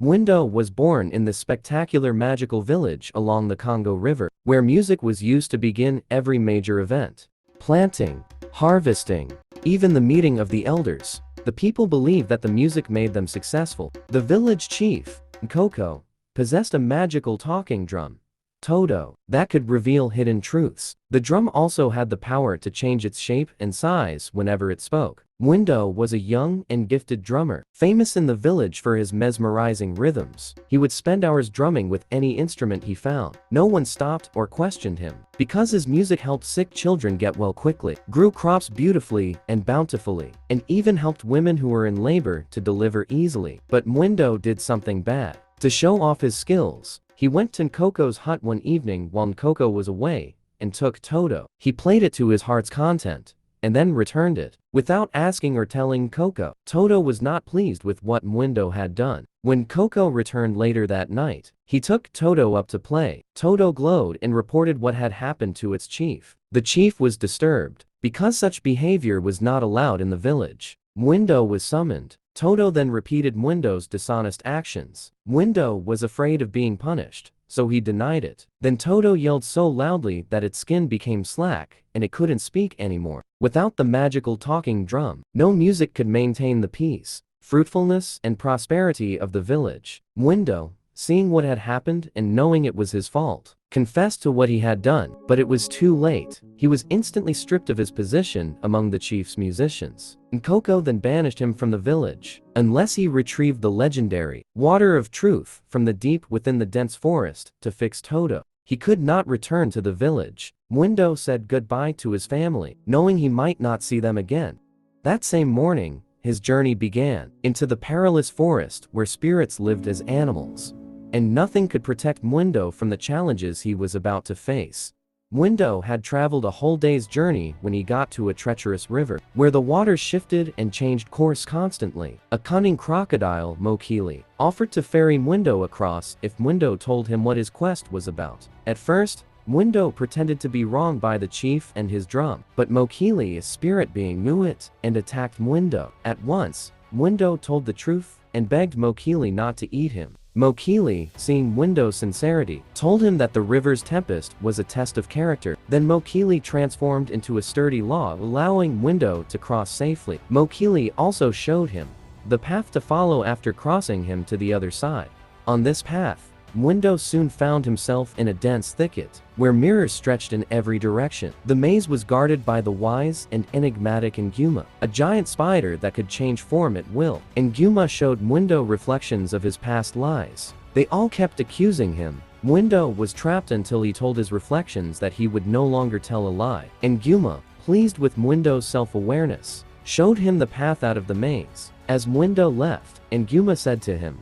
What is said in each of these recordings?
Mwindo was born in this spectacular magical village along the Congo River, where music was used to begin every major event. Planting, harvesting, even the meeting of the elders. The people believed that the music made them successful. The village chief, Nkoko, possessed a magical talking drum, Toto, that could reveal hidden truths. The drum also had the power to change its shape and size whenever it spoke. Mwindo was a young and gifted drummer, famous in the village for his mesmerizing rhythms. He would spend hours drumming with any instrument he found. No one stopped or questioned him, because his music helped sick children get well quickly, grew crops beautifully and bountifully, and even helped women who were in labor to deliver easily. But Mwindo did something bad. To show off his skills, he went to Nkoko's hut one evening while Nkoko was away and took Toto. He played it to his heart's content and then returned it, without asking or telling Nkoko. Toto was not pleased with what Mwindo had done. When Nkoko returned later that night, he took Toto up to play. Toto glowed and reported what had happened to its chief. The chief was disturbed, because such behavior was not allowed in the village. Mwindo was summoned. Toto then repeated Mwindo's dishonest actions. Mwindo was afraid of being punished, so he denied it. Then Toto yelled so loudly that its skin became slack and it couldn't speak anymore. Without the magical talking drum, no music could maintain the peace, fruitfulness, and prosperity of the village. Mwindo, seeing what had happened and knowing it was his fault, confessed to what he had done, but it was too late. He was instantly stripped of his position among the chief's musicians. Nkoko then banished him from the village, unless he retrieved the legendary water of truth from the deep within the dense forest to fix Toto. He could not return to the village. Mwindo said goodbye to his family, knowing he might not see them again. That same morning, his journey began into the perilous forest where spirits lived as animals, and nothing could protect Mwindo from the challenges he was about to face. Mwindo had traveled a whole day's journey when he got to a treacherous river, where the water shifted and changed course constantly. A cunning crocodile, Mokili, offered to ferry Mwindo across if Mwindo told him what his quest was about. At first, Mwindo pretended to be wronged by the chief and his drum, but Mokili, a spirit being, knew it and attacked Mwindo. At once, Mwindo told the truth and begged Mokili not to eat him. Mokili, seeing Mwindo's sincerity, told him that the river's tempest was a test of character. Then Mokili transformed into a sturdy log, allowing Mwindo to cross safely. Mokili also showed him the path to follow after crossing him to the other side. On this path, Mwindo soon found himself in a dense thicket, where mirrors stretched in every direction. The maze was guarded by the wise and enigmatic Nguma, a giant spider that could change form at will. Nguma showed Mwindo reflections of his past lies. They all kept accusing him. Mwindo was trapped until he told his reflections that he would no longer tell a lie. Nguma, pleased with Mwindo's self-awareness, showed him the path out of the maze. As Mwindo left, Nguma said to him,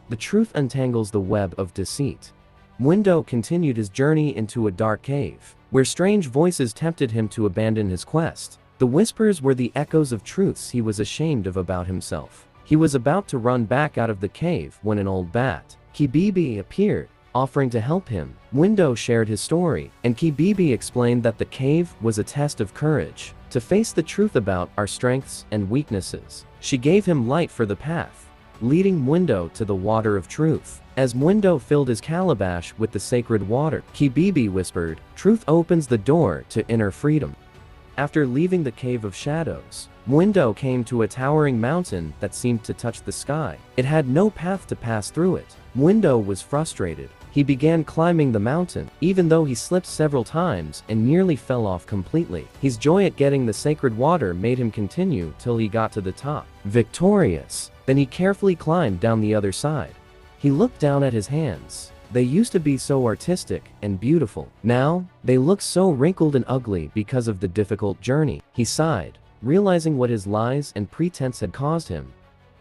"The truth untangles the web of deceit." Mwindo continued his journey into a dark cave, where strange voices tempted him to abandon his quest. The whispers were the echoes of truths he was ashamed of about himself. He was about to run back out of the cave when an old bat, Kibibi, appeared, offering to help him. Mwindo shared his story, and Kibibi explained that the cave was a test of courage, to face the truth about our strengths and weaknesses. She gave him light for the path, leading Mwindo to the water of truth. As Mwindo filled his calabash with the sacred water, Kibibi whispered, "Truth opens the door to inner freedom." After leaving the Cave of Shadows, Mwindo came to a towering mountain that seemed to touch the sky. It had no path to pass through it. Mwindo was frustrated. He began climbing the mountain, even though he slipped several times and nearly fell off completely. His joy at getting the sacred water made him continue till he got to the top, victorious. Then he carefully climbed down the other side. He looked down at his hands. They used to be so artistic and beautiful. Now, they look so wrinkled and ugly because of the difficult journey. He sighed, realizing what his lies and pretense had caused him.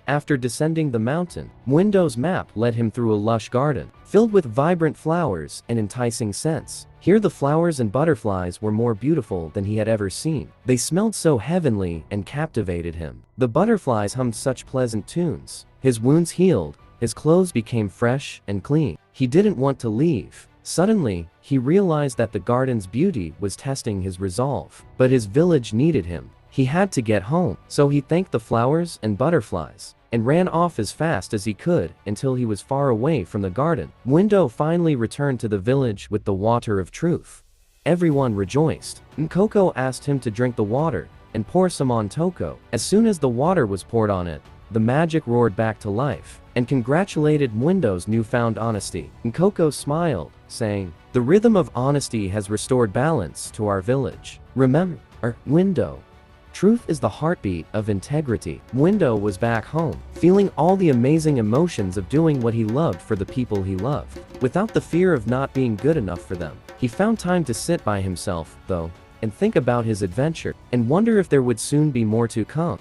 After descending the mountain, Mwindo's map led him through a lush garden, filled with vibrant flowers and enticing scents. Here the flowers and butterflies were more beautiful than he had ever seen. They smelled so heavenly and captivated him. The butterflies hummed such pleasant tunes. His wounds healed, his clothes became fresh and clean. He didn't want to leave. Suddenly, he realized that the garden's beauty was testing his resolve. But his village needed him. He had to get home, so he thanked the flowers and butterflies. and ran off as fast as he could until he was far away from the garden. Mwindo finally returned to the village with the water of truth. Everyone rejoiced. Nkoko asked him to drink the water and pour some on Toko. As soon as the water was poured on it, the magic roared back to life and congratulated Mwindo's newfound honesty. Nkoko smiled, saying, "The rhythm of honesty has restored balance to our village. Remember, Mwindo. Truth is the heartbeat of integrity." Mwindo was back home, feeling all the amazing emotions of doing what he loved for the people he loved, without the fear of not being good enough for them. He found time to sit by himself, though, and think about his adventure, and wonder if there would soon be more to come.